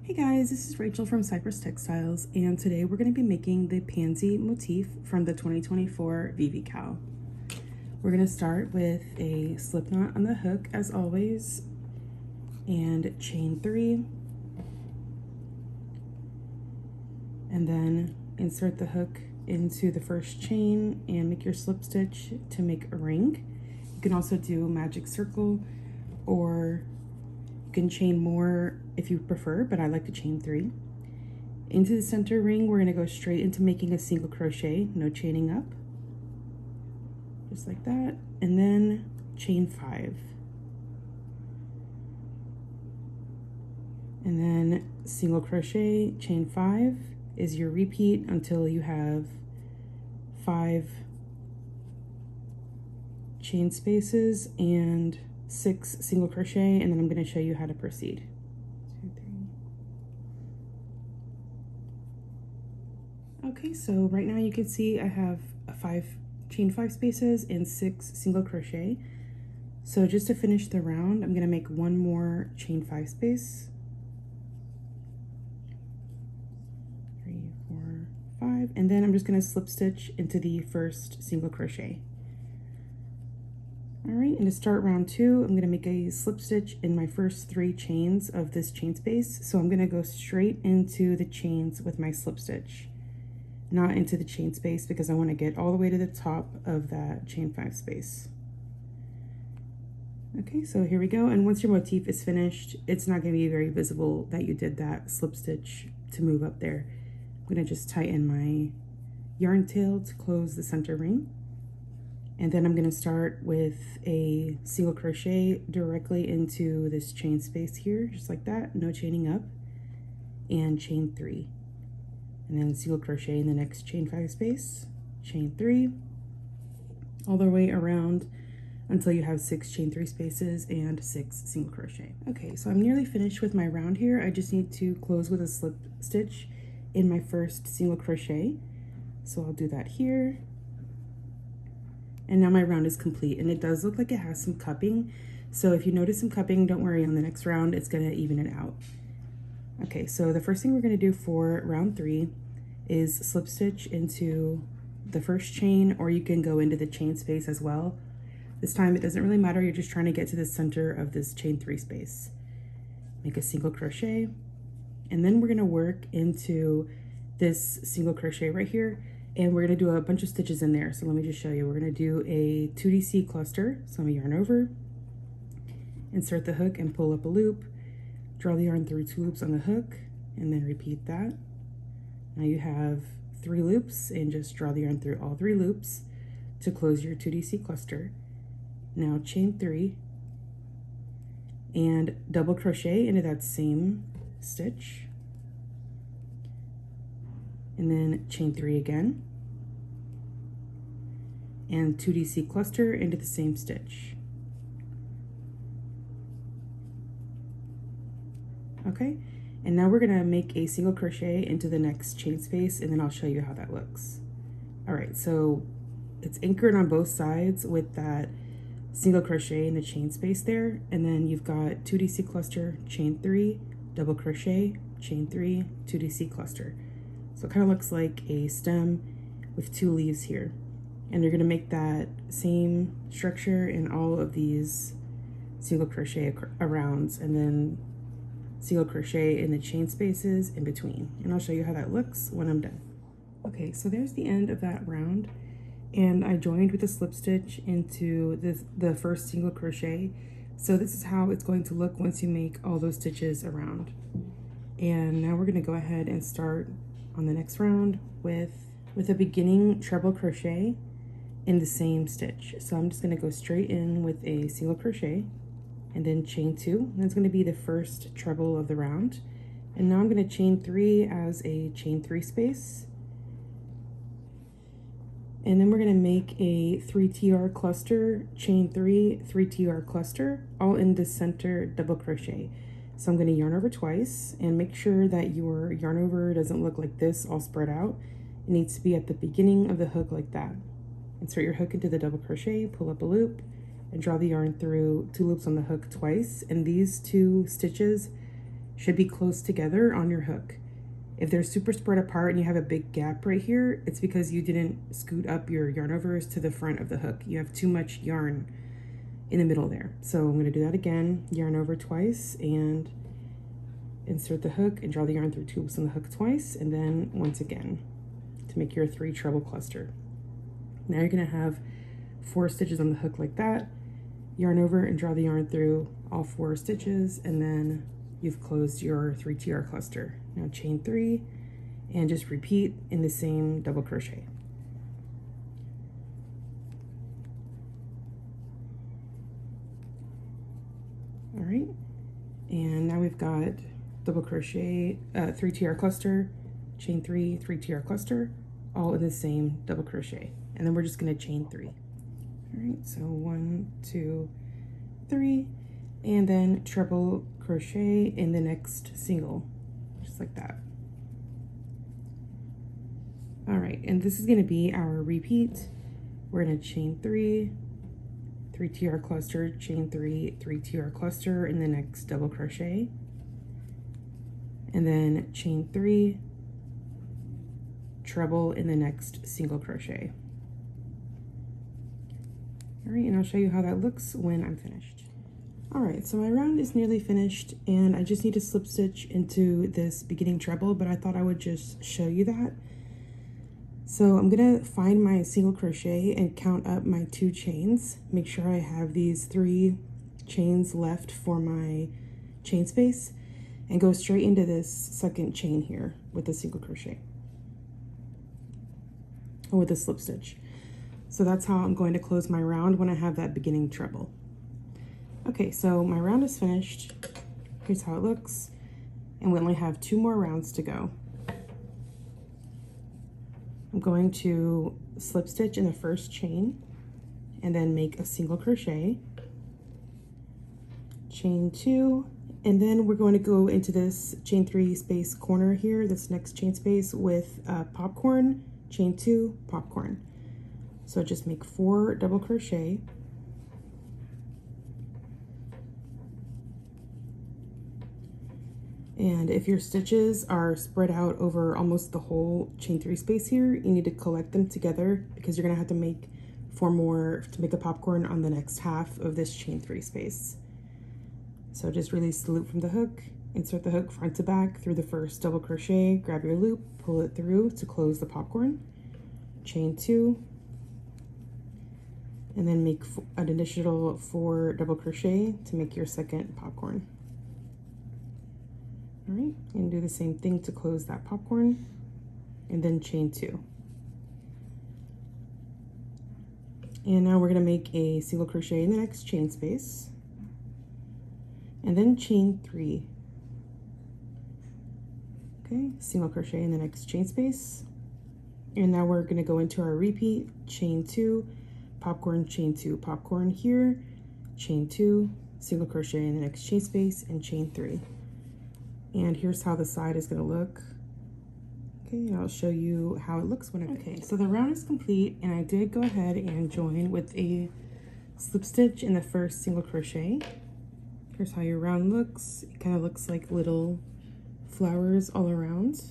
Hey guys, this is Rachel from Cypress Textiles, and today we're going to be making the Pansy motif from the 2024 VVCAL. We're going to start with a slip knot on the hook as always, and chain 3, and then insert the hook into the first chain and make your slip stitch to make a ring. You can also do a magic circle, or you can chain more if you prefer, but I like to chain 3. Into the center ring, we're going to go straight into making a single crochet, no chaining up, just like that, and then chain 5. And then single crochet, chain 5 is your repeat until you have 5 chain spaces and 6 single crochet, and then I'm going to show you how to proceed. 2, 3. Okay, so right now you can see I have chain 5 spaces and 6 single crochet. So just to finish the round, I'm going to make one more chain 5 space. 3, 4, 5, and then I'm just going to slip stitch into the first single crochet. All right, and to start round 2, I'm going to make a slip stitch in my first 3 chains of this chain space. So I'm going to go straight into the chains with my slip stitch, not into the chain space, because I want to get all the way to the top of that chain 5 space. Okay, so here we go. And once your motif is finished, it's not going to be very visible that you did that slip stitch to move up there. I'm going to just tighten my yarn tail to close the center ring. And then I'm going to start with a single crochet directly into this chain space here, just like that, no chaining up, and chain 3. And then single crochet in the next chain 5 space, chain 3, all the way around until you have 6 chain 3 spaces and 6 single crochet. Okay, so I'm nearly finished with my round here. I just need to close with a slip stitch in my first single crochet. So I'll do that here. And now my round is complete, and it does look like it has some cupping. So if you notice some cupping, don't worry, on the next round it's gonna even it out. Okay, so the first thing we're gonna do for round 3 is slip stitch into the first chain, or you can go into the chain space as well. This time it doesn't really matter, you're just trying to get to the center of this chain 3 space. Make a single crochet, and then we're gonna work into this single crochet right here, and we're gonna do a bunch of stitches in there. So let me just show you. We're gonna do a 2DC cluster. So I'm gonna yarn over, insert the hook and pull up a loop, draw the yarn through 2 loops on the hook, and then repeat that. Now you have 3 loops, and just draw the yarn through all 3 loops to close your 2DC cluster. Now chain 3 and double crochet into that same stitch, and then chain 3 again, and 2DC cluster into the same stitch. Okay, and now we're gonna make a single crochet into the next chain space, and then I'll show you how that looks. All right, so it's anchored on both sides with that single crochet in the chain space there, and then you've got 2DC cluster, chain 3, double crochet, chain 3, 2DC cluster. So it kind of looks like a stem with 2 leaves here. And you're going to make that same structure in all of these single crochet arounds, and then single crochet in the chain spaces in between. And I'll show you how that looks when I'm done. Okay, so there's the end of that round. And I joined with a slip stitch into the first single crochet. So this is how it's going to look once you make all those stitches around. And now we're going to go ahead and start on the next round with a beginning treble crochet in the same stitch. So I'm just going to go straight in with a single crochet and then chain 2. That's going to be the first treble of the round. And now I'm going to chain 3 as a chain 3 space. And then we're going to make a 3TR cluster, chain 3, 3TR cluster, all in the center double crochet. So I'm going to yarn over twice, and make sure that your yarn over doesn't look like this all spread out. It needs to be at the beginning of the hook like that. Insert your hook into the double crochet, pull up a loop, and draw the yarn through 2 loops on the hook twice. And these 2 stitches should be close together on your hook. If they're super spread apart and you have a big gap right here, it's because you didn't scoot up your yarn overs to the front of the hook. You have too much yarn in the middle there. So I'm going to do that again, yarn over twice and insert the hook and draw the yarn through 2 loops on the hook twice, and then once again to make your 3 treble cluster. Now you're going to have 4 stitches on the hook like that, yarn over and draw the yarn through all 4 stitches, and then you've closed your 3 TR cluster. Now chain 3 and just repeat in the same double crochet. All right, and now we've got double crochet, 3 TR cluster, chain 3, 3 TR cluster, all in the same double crochet. And then we're just going to chain 3. All right, so 1, 2, 3, and then treble crochet in the next single, just like that. All right, and this is going to be our repeat. We're going to chain 3, 3 TR cluster, chain 3, 3 TR cluster in the next double crochet, and then chain 3, treble in the next single crochet. All right, and I'll show you how that looks when I'm finished. All right, so my round is nearly finished, and I just need to slip stitch into this beginning treble, but I thought I would just show you that. So I'm gonna find my single crochet and count up my 2 chains, make sure I have these 3 chains left for my chain space, and go straight into this second chain here with a single crochet, or with a slip stitch. So that's how I'm going to close my round when I have that beginning treble. Okay, so my round is finished. Here's how it looks, and we only have 2 more rounds to go. I'm going to slip stitch in the first chain and then make a single crochet, chain 2, and then we're going to go into this chain 3 space corner here, this next chain space with popcorn, chain 2, popcorn. So just make 4 double crochet, and if your stitches are spread out over almost the whole chain 3 space here, you need to collect them together because you're gonna have to make 4 more to make a popcorn on the next half of this chain 3 space. So just release the loop from the hook, insert the hook front to back through the first double crochet, grab your loop, pull it through to close the popcorn, chain 2, and then make an additional 4 double crochet to make your second popcorn. All right, and do the same thing to close that popcorn, and then chain 2. And now we're going to make a single crochet in the next chain space, and then chain 3. Okay, single crochet in the next chain space, and now we're going to go into our repeat, chain 2, popcorn, chain 2, popcorn here, chain 2, single crochet in the next chain space, and chain 3. And here's how the side is going to look. Okay, and I'll show you how it looks when okay, so the round is complete, and I did go ahead and join with a slip stitch in the first single crochet. Here's how your round looks. It kind of looks like little flowers all around.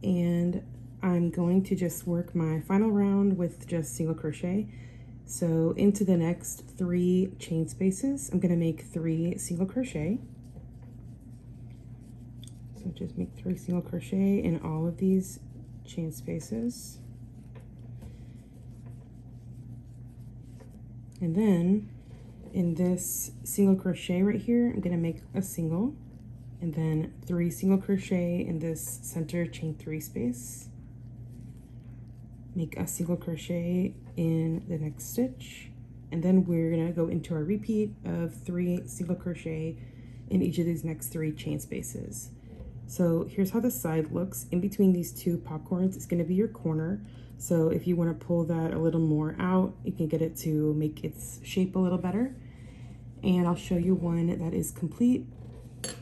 And I'm going to just work my final round with just single crochet. So into the next 3 chain spaces, I'm going to make 3 single crochet. So just make 3 single crochet in all of these chain spaces. And then in this single crochet right here, I'm going to make a single, and then 3 single crochet in this center chain 3 space. Make a single crochet in the next stitch, and then we're going to go into our repeat of 3 single crochet in each of these next 3 chain spaces. So here's how the side looks. In between these 2 popcorns, it's going to be your corner. So if you want to pull that a little more out, you can get it to make its shape a little better. And I'll show you one that is complete.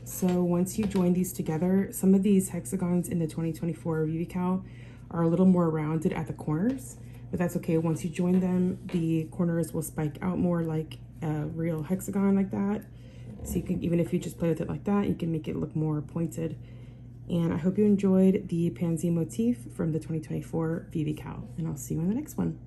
So once you join these together, some of these hexagons in the 2024 VVCAL are a little more rounded at the corners, but that's okay. Once you join them, the corners will spike out more like a real hexagon like that. So you can, even if you just play with it like that, you can make it look more pointed. And I hope you enjoyed the Pansy motif from the 2024 VVCAL, and I'll see you in the next one.